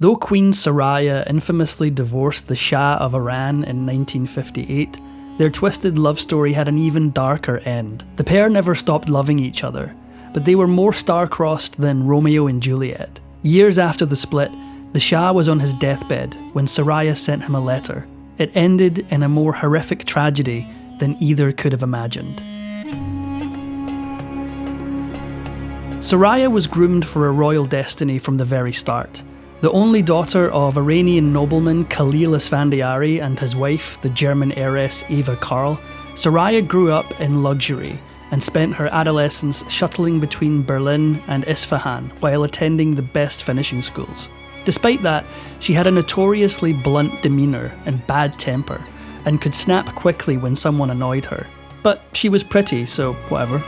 Though Queen Soraya infamously divorced the Shah of Iran in 1958, their twisted love story had an even darker end. The pair never stopped loving each other, but they were more star-crossed than Romeo and Juliet. Years after the split, the Shah was on his deathbed when Soraya sent him a letter. It ended in a more horrific tragedy than either could have imagined. Soraya was groomed for a royal destiny from the very start. The only daughter of Iranian nobleman Khalil Esfandiary and his wife, the German heiress Eva Karl, Soraya grew up in luxury and spent her adolescence shuttling between Berlin and Isfahan while attending the best finishing schools. Despite that, she had a notoriously blunt demeanour and bad temper, and could snap quickly when someone annoyed her. But she was pretty, so whatever.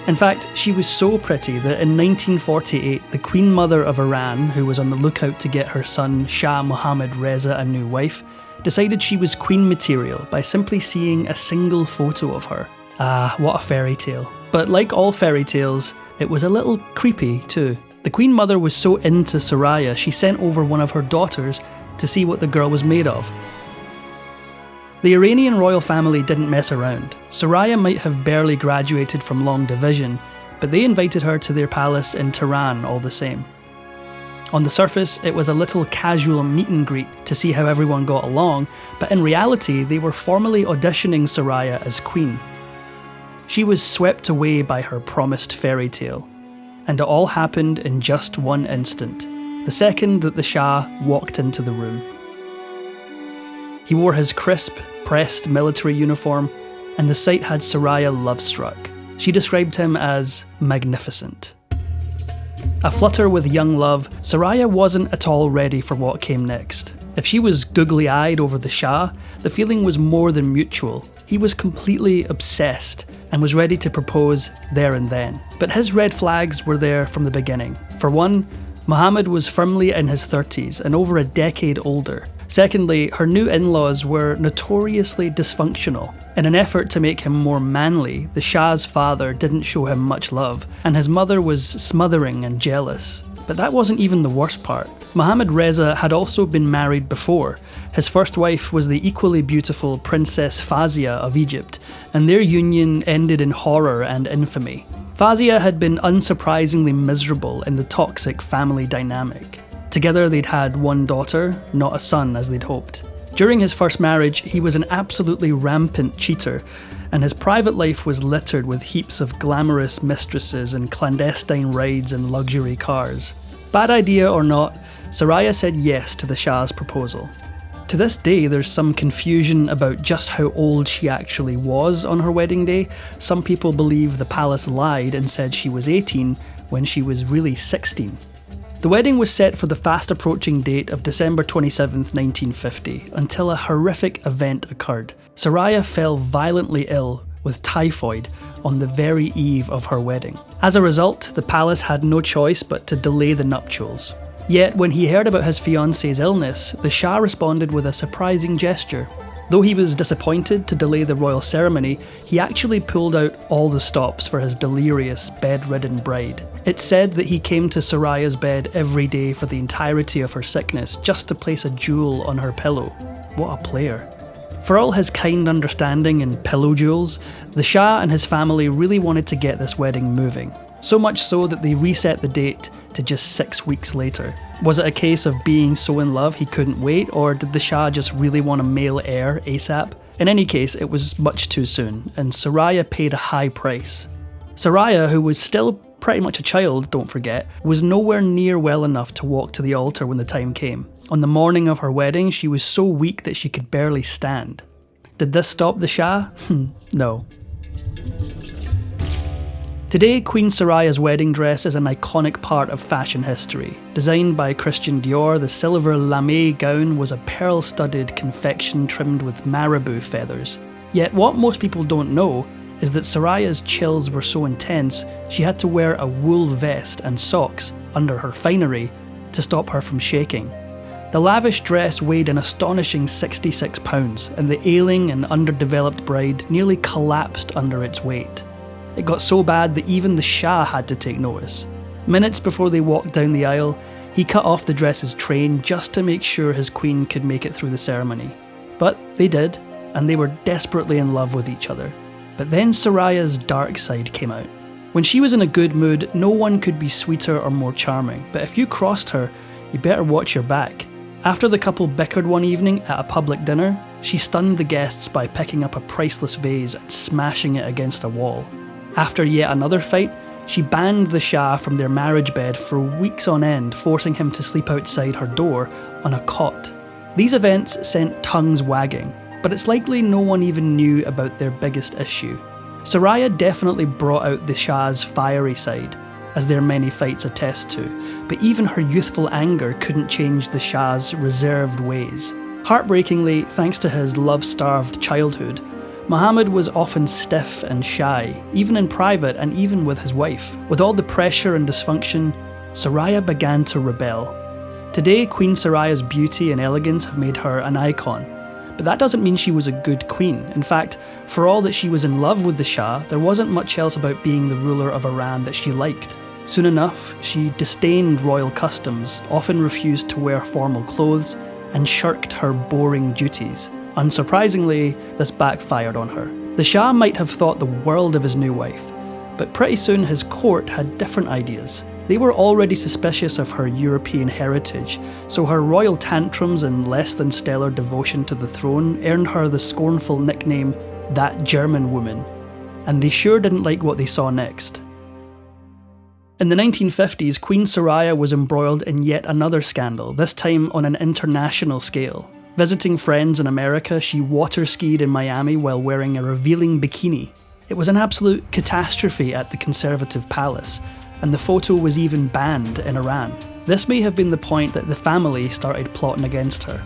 In fact, she was so pretty that in 1948, the Queen Mother of Iran, who was on the lookout to get her son Shah Mohammad Reza a new wife, decided she was queen material by simply seeing a single photo of her. Ah, what a fairy tale. But like all fairy tales, it was a little creepy too. The Queen Mother was so into Soraya, she sent over one of her daughters to see what the girl was made of. The Iranian royal family didn't mess around. Soraya might have barely graduated from long division, but they invited her to their palace in Tehran all the same. On the surface, it was a little casual meet and greet to see how everyone got along, but in reality, they were formally auditioning Soraya as queen. She was swept away by her promised fairy tale, and it all happened in just one instant, the second that the Shah walked into the room. He wore his crisp, pressed military uniform, and the sight had Soraya love-struck. She described him as magnificent. Aflutter with young love, Soraya wasn't at all ready for what came next. If she was googly-eyed over the Shah, the feeling was more than mutual. He was completely obsessed and was ready to propose there and then. But his red flags were there from the beginning. For one, Mohammed was firmly in his 30s and over a decade older. Secondly, her new in-laws were notoriously dysfunctional. In an effort to make him more manly, the Shah's father didn't show him much love, and his mother was smothering and jealous. But that wasn't even the worst part. Mohammad Reza had also been married before. His first wife was the equally beautiful Princess Fazia of Egypt, and their union ended in horror and infamy. Fazia had been unsurprisingly miserable in the toxic family dynamic. Together they'd had one daughter, not a son as they'd hoped. During his first marriage, he was an absolutely rampant cheater, and his private life was littered with heaps of glamorous mistresses and clandestine rides in luxury cars. Bad idea or not, Soraya said yes to the Shah's proposal. To this day, there's some confusion about just how old she actually was on her wedding day. Some people believe the palace lied and said she was 18 when she was really 16. The wedding was set for the fast-approaching date of December 27, 1950, until a horrific event occurred. Soraya fell violently ill with typhoid on the very eve of her wedding. As a result, the palace had no choice but to delay the nuptials. Yet, when he heard about his fiancée's illness, the Shah responded with a surprising gesture. Though he was disappointed to delay the royal ceremony, he actually pulled out all the stops for his delirious, bedridden bride. It's said that he came to Soraya's bed every day for the entirety of her sickness just to place a jewel on her pillow. What a player. For all his kind understanding and pillow jewels, the Shah and his family really wanted to get this wedding moving. So much so that they reset the date to just 6 weeks later. Was it a case of being so in love he couldn't wait, or did the Shah just really want a male heir ASAP? In any case, it was much too soon, and Soraya paid a high price. Soraya, who was still pretty much a child, don't forget, was nowhere near well enough to walk to the altar when the time came. On the morning of her wedding, she was so weak that she could barely stand. Did this stop the Shah? No. Today, Queen Soraya's wedding dress is an iconic part of fashion history. Designed by Christian Dior, the silver lame gown was a pearl-studded confection trimmed with marabou feathers. Yet what most people don't know is that Soraya's chills were so intense, she had to wear a wool vest and socks under her finery to stop her from shaking. The lavish dress weighed an astonishing 66 pounds, and the ailing and underdeveloped bride nearly collapsed under its weight. It got so bad that even the Shah had to take notice. Minutes before they walked down the aisle, He cut off the dress's train just to make sure his queen could make it through the ceremony. But they did, and they were desperately in love with each other. But then Soraya's dark side came out. When she was in a good mood, no one could be sweeter or more charming, but if you crossed her, you better watch your back. After the couple bickered one evening at a public dinner, she stunned the guests by picking up a priceless vase and smashing it against a wall. After yet another fight, she banned the Shah from their marriage bed for weeks on end, forcing him to sleep outside her door on a cot. These events sent tongues wagging, but it's likely no one even knew about their biggest issue. Soraya definitely brought out the Shah's fiery side, as their many fights attest to, but even her youthful anger couldn't change the Shah's reserved ways. Heartbreakingly, thanks to his love-starved childhood, Muhammad was often stiff and shy, even in private and even with his wife. With all the pressure and dysfunction, Soraya began to rebel. Today, Queen Soraya's beauty and elegance have made her an icon, but that doesn't mean she was a good queen. In fact, for all that she was in love with the Shah, there wasn't much else about being the ruler of Iran that she liked. Soon enough, she disdained royal customs, often refused to wear formal clothes, and shirked her boring duties. Unsurprisingly, this backfired on her. The Shah might have thought the world of his new wife, but pretty soon his court had different ideas. They were already suspicious of her European heritage, so her royal tantrums and less than stellar devotion to the throne earned her the scornful nickname, "that German woman," and they sure didn't like what they saw next. In the 1950s, Queen Soraya was embroiled in yet another scandal, this time on an international scale. Visiting friends in America, she water-skied in Miami while wearing a revealing bikini. It was an absolute catastrophe at the conservative palace, and the photo was even banned in Iran. This may have been the point that the family started plotting against her.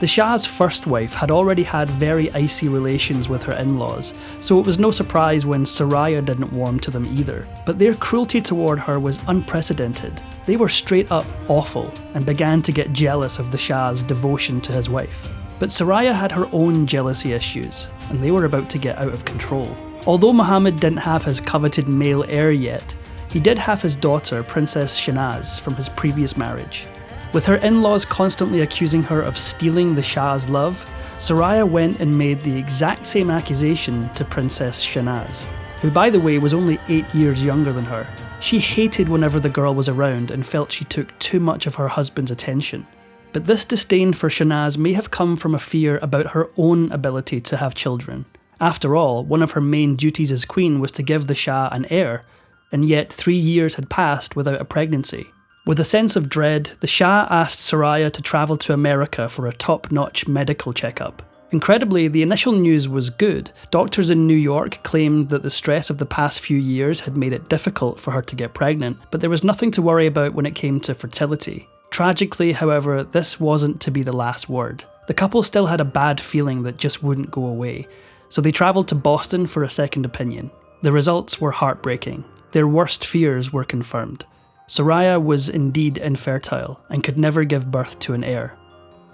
The Shah's first wife had already had very icy relations with her in-laws, so it was no surprise when Soraya didn't warm to them either. But their cruelty toward her was unprecedented. They were straight up awful and began to get jealous of the Shah's devotion to his wife. But Soraya had her own jealousy issues, and they were about to get out of control. Although Muhammad didn't have his coveted male heir yet, he did have his daughter, Princess Shahnaz, from his previous marriage. With her in-laws constantly accusing her of stealing the Shah's love, Soraya went and made the exact same accusation to Princess Shahnaz, who by the way was only 8 years younger than her. She hated whenever the girl was around and felt she took too much of her husband's attention. But this disdain for Shahnaz may have come from a fear about her own ability to have children. After all, one of her main duties as queen was to give the Shah an heir, and yet 3 years had passed without a pregnancy. With a sense of dread, the Shah asked Soraya to travel to America for a top-notch medical checkup. Incredibly, the initial news was good. Doctors in New York claimed that the stress of the past few years had made it difficult for her to get pregnant, but there was nothing to worry about when it came to fertility. Tragically, however, this wasn't to be the last word. The couple still had a bad feeling that just wouldn't go away, so they travelled to Boston for a second opinion. The results were heartbreaking. Their worst fears were confirmed. Soraya was indeed infertile and could never give birth to an heir.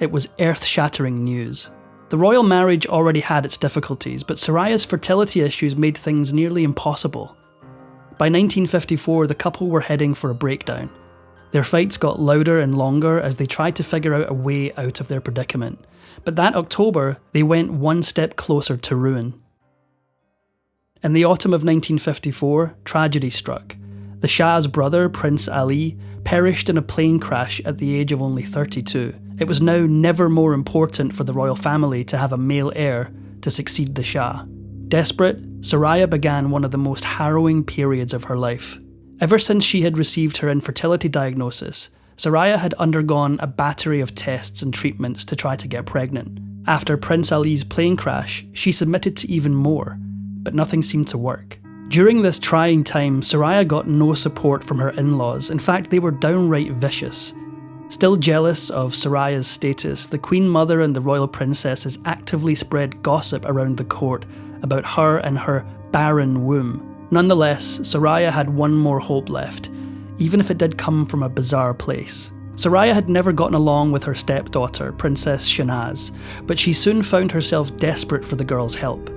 It was earth-shattering news. The royal marriage already had its difficulties, but Soraya's fertility issues made things nearly impossible. By 1954, the couple were heading for a breakdown. Their fights got louder and longer as they tried to figure out a way out of their predicament. But that October, they went one step closer to ruin. In the autumn of 1954, tragedy struck. The Shah's brother, Prince Ali, perished in a plane crash at the age of only 32. It was now never more important for the royal family to have a male heir to succeed the Shah. Desperate, Soraya began one of the most harrowing periods of her life. Ever since she had received her infertility diagnosis, Soraya had undergone a battery of tests and treatments to try to get pregnant. After Prince Ali's plane crash, she submitted to even more, but nothing seemed to work. During this trying time, Soraya got no support from her in-laws. In fact, they were downright vicious. Still jealous of Soraya's status, the Queen Mother and the royal princesses actively spread gossip around the court about her and her barren womb. Nonetheless, Soraya had one more hope left, even if it did come from a bizarre place. Soraya had never gotten along with her stepdaughter, Princess Shahnaz, but she soon found herself desperate for the girl's help.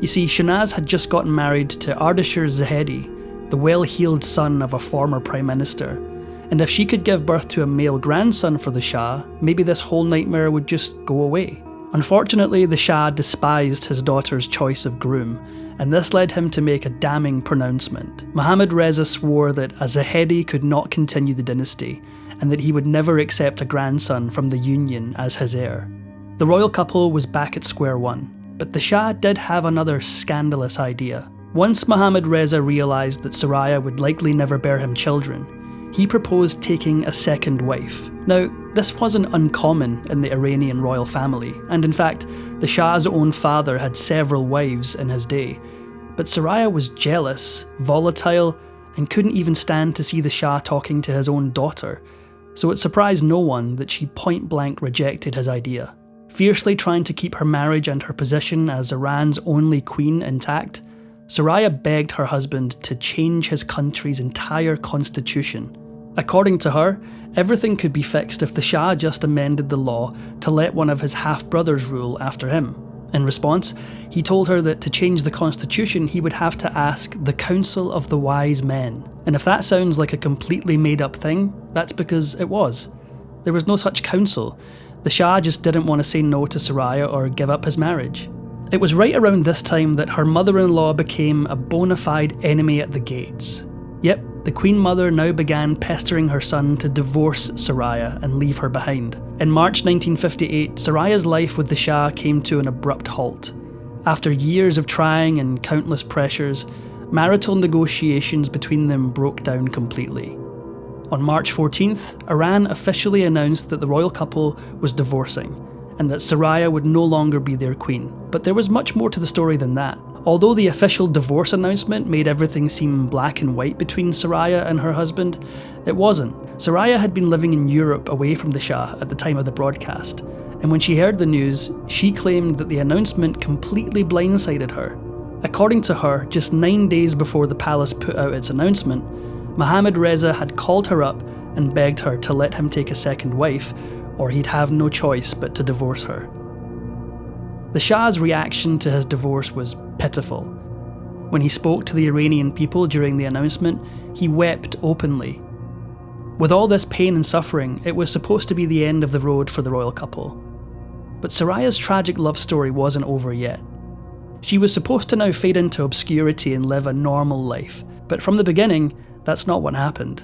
You see, Shahnaz had just gotten married to Ardashir Zahedi, the well-heeled son of a former prime minister, And if she could give birth to a male grandson for the Shah, maybe this whole nightmare would just go away. Unfortunately, the Shah despised his daughter's choice of groom, and this led him to make a damning pronouncement. Mohammad Reza swore that a Zahedi could not continue the dynasty, and that he would never accept a grandson from the union as his heir. The royal couple was back at square one, but the Shah did have another scandalous idea. Once Mohammad Reza realised that Soraya would likely never bear him children, he proposed taking a second wife. Now, this wasn't uncommon in the Iranian royal family, and in fact, the Shah's own father had several wives in his day. But Soraya was jealous, volatile, and couldn't even stand to see the Shah talking to his own daughter, so it surprised no one that she point-blank rejected his idea. Fiercely trying to keep her marriage and her position as Iran's only queen intact, Soraya begged her husband to change his country's entire constitution. According to her, everything could be fixed if the Shah just amended the law to let one of his half-brothers rule after him. In response, he told her that to change the constitution he would have to ask the Council of the Wise Men. And if that sounds like a completely made-up thing, that's because it was. There was no such council. The Shah just didn't want to say no to Soraya or give up his marriage. It was right around this time that her mother-in-law became a bona fide enemy at the gates. Yep, the Queen Mother now began pestering her son to divorce Soraya and leave her behind. In March 1958, Soraya's life with the Shah came to an abrupt halt. After years of trying and countless pressures, marital negotiations between them broke down completely. On March 14th, Iran officially announced that the royal couple was divorcing, and that Soraya would no longer be their queen. But there was much more to the story than that. Although the official divorce announcement made everything seem black and white between Soraya and her husband, it wasn't. Soraya had been living in Europe away from the Shah at the time of the broadcast, and when she heard the news, she claimed that the announcement completely blindsided her. According to her, just 9 days before the palace put out its announcement, Mohammad Reza had called her up and begged her to let him take a second wife, or he'd have no choice but to divorce her. The Shah's reaction to his divorce was pitiful. When he spoke to the Iranian people during the announcement, he wept openly. With all this pain and suffering, it was supposed to be the end of the road for the royal couple. But Soraya's tragic love story wasn't over yet. She was supposed to now fade into obscurity and live a normal life, but from the beginning, that's not what happened.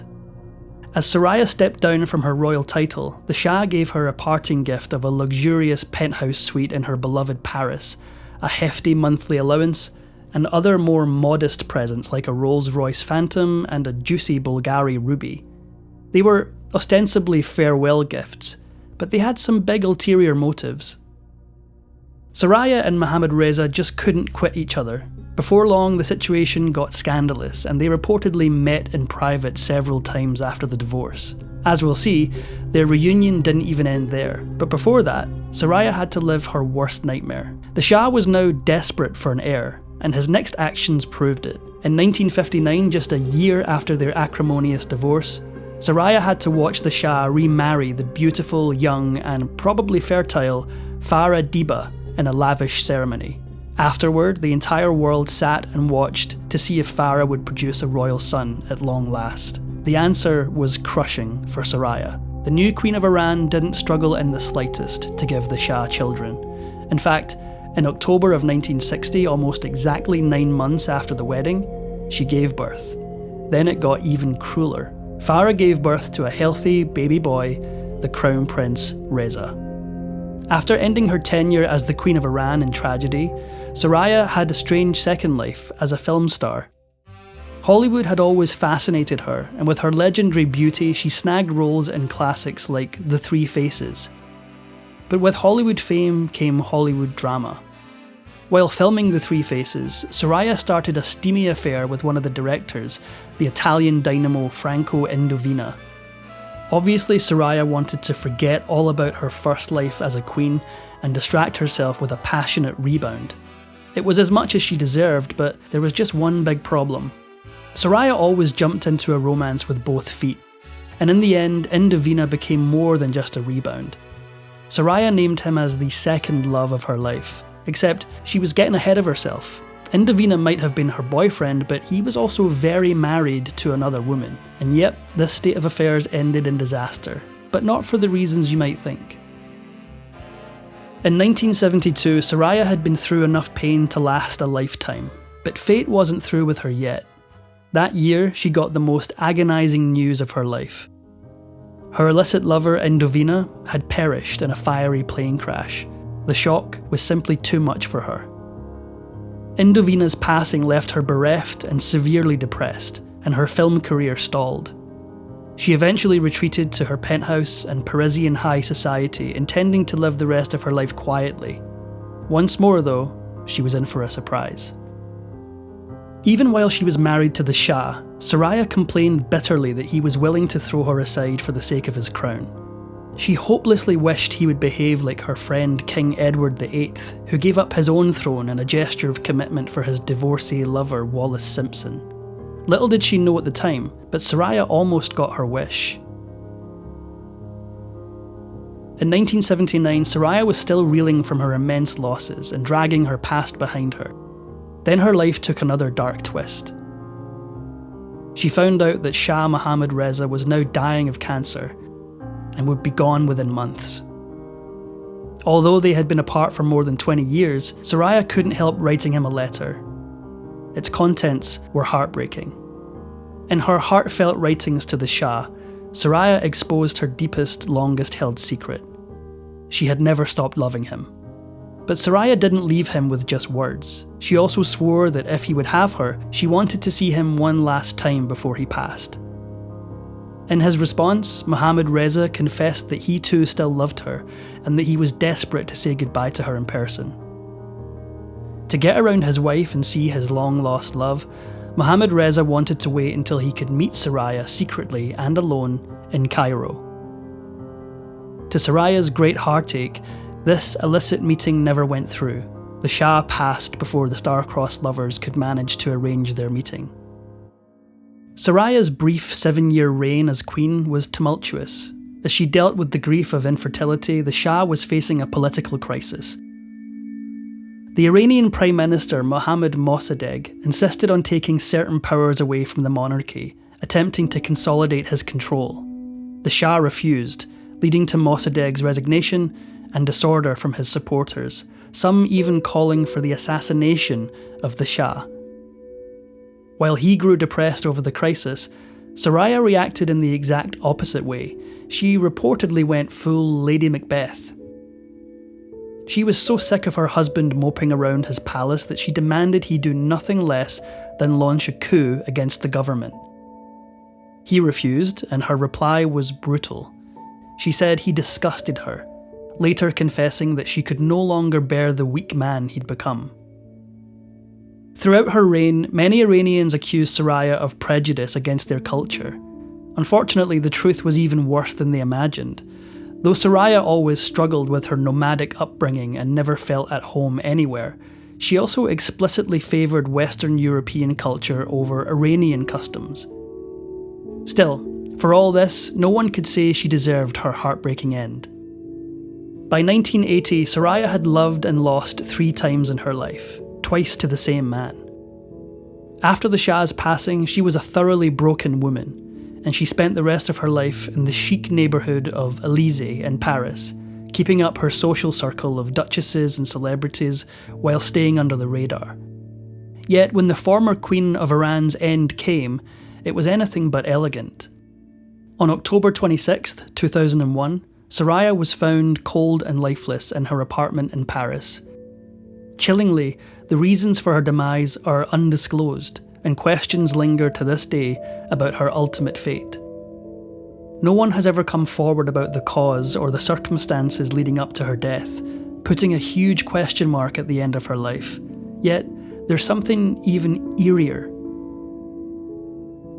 As Soraya stepped down from her royal title, the Shah gave her a parting gift of a luxurious penthouse suite in her beloved Paris, a hefty monthly allowance, and other more modest presents like a Rolls-Royce Phantom and a juicy Bulgari ruby. They were ostensibly farewell gifts, but they had some big ulterior motives. Soraya and Mohammad Reza just couldn't quit each other. Before long, the situation got scandalous, and they reportedly met in private several times after the divorce. As we'll see, their reunion didn't even end there, but before that, Soraya had to live her worst nightmare. The Shah was now desperate for an heir, and his next actions proved it. In 1959, just a year after their acrimonious divorce, Soraya had to watch the Shah remarry the beautiful, young, and probably fertile Farah Diba in a lavish ceremony. Afterward, the entire world sat and watched to see if Farah would produce a royal son at long last. The answer was crushing for Soraya. The new Queen of Iran didn't struggle in the slightest to give the Shah children. In fact, in October of 1960, almost exactly 9 months after the wedding, she gave birth. Then it got even crueler. Farah gave birth to a healthy baby boy, the Crown Prince Reza. After ending her tenure as the Queen of Iran in tragedy, Soraya had a strange second life as a film star. Hollywood had always fascinated her, and with her legendary beauty, she snagged roles in classics like The Three Faces. But with Hollywood fame came Hollywood drama. While filming The Three Faces, Soraya started a steamy affair with one of the directors, the Italian dynamo Franco Indovina. Obviously, Soraya wanted to forget all about her first life as a queen and distract herself with a passionate rebound. It was as much as she deserved, but there was just one big problem. Soraya always jumped into a romance with both feet, and in the end, Indovina became more than just a rebound. Soraya named him as the second love of her life, except she was getting ahead of herself. Indovina might have been her boyfriend, but he was also very married to another woman. And yep, this state of affairs ended in disaster, but not for the reasons you might think. In 1972, Soraya had been through enough pain to last a lifetime, but fate wasn't through with her yet. That year, she got the most agonising news of her life. Her illicit lover, Indovina, had perished in a fiery plane crash. The shock was simply too much for her. Indovina's passing left her bereft and severely depressed, and her film career stalled. She eventually retreated to her penthouse and Parisian high society, intending to live the rest of her life quietly. Once more, though, she was in for a surprise. Even while she was married to the Shah, Soraya complained bitterly that he was willing to throw her aside for the sake of his crown. She hopelessly wished he would behave like her friend King Edward VIII, who gave up his own throne in a gesture of commitment for his divorcee lover Wallace Simpson. Little did she know at the time, but Soraya almost got her wish. In 1979, Soraya was still reeling from her immense losses and dragging her past behind her. Then her life took another dark twist. She found out that Shah Mohammad Reza was now dying of cancer and would be gone within months. Although they had been apart for more than 20 years, Soraya couldn't help writing him a letter. Its contents were heartbreaking. In her heartfelt writings to the Shah, Soraya exposed her deepest, longest-held secret. She had never stopped loving him. But Soraya didn't leave him with just words. She also swore that if he would have her, she wanted to see him one last time before he passed. In his response, Mohammad Reza confessed that he too still loved her, and that he was desperate to say goodbye to her in person. To get around his wife and see his long-lost love, Mohammad Reza wanted to wait until he could meet Soraya secretly and alone in Cairo. To Soraya's great heartache, this illicit meeting never went through. The Shah passed before the star-crossed lovers could manage to arrange their meeting. Soraya's brief 7-year reign as queen was tumultuous. As she dealt with the grief of infertility, the Shah was facing a political crisis. The Iranian Prime Minister Mohammad Mossadegh insisted on taking certain powers away from the monarchy, attempting to consolidate his control. The Shah refused, leading to Mossadegh's resignation and disorder from his supporters, some even calling for the assassination of the Shah. While he grew depressed over the crisis, Soraya reacted in the exact opposite way. She reportedly went full Lady Macbeth. She was so sick of her husband moping around his palace that she demanded he do nothing less than launch a coup against the government. He refused, and her reply was brutal. She said he disgusted her, later confessing that she could no longer bear the weak man he'd become. Throughout her reign, many Iranians accused Soraya of prejudice against their culture. Unfortunately, the truth was even worse than they imagined. Though Soraya always struggled with her nomadic upbringing and never felt at home anywhere, she also explicitly favoured Western European culture over Iranian customs. Still, for all this, no one could say she deserved her heartbreaking end. By 1980, Soraya had loved and lost 3 times in her life, twice to the same man. After the Shah's passing, she was a thoroughly broken woman, and she spent the rest of her life in the chic neighbourhood of Élysée in Paris, keeping up her social circle of duchesses and celebrities while staying under the radar. Yet when the former Queen of Iran's end came, it was anything but elegant. On October 26, 2001, Soraya was found cold and lifeless in her apartment in Paris. Chillingly, the reasons for her demise are undisclosed, and questions linger to this day about her ultimate fate. No one has ever come forward about the cause or the circumstances leading up to her death, putting a huge question mark at the end of her life. Yet, there's something even eerier.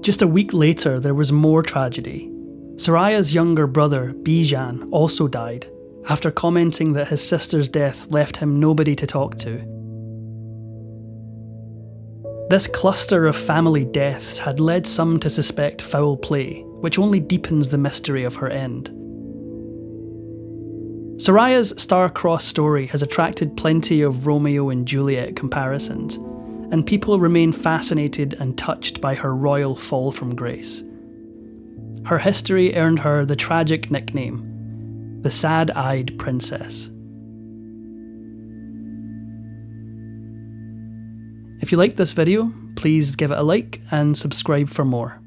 Just a week later, there was more tragedy. Soraya's younger brother, Bijan, also died, after commenting that his sister's death left him nobody to talk to. This cluster of family deaths had led some to suspect foul play, which only deepens the mystery of her end. Soraya's star-crossed story has attracted plenty of Romeo and Juliet comparisons, and people remain fascinated and touched by her royal fall from grace. Her history earned her the tragic nickname, the Sad-Eyed Princess. If you liked this video, please give it a like and subscribe for more.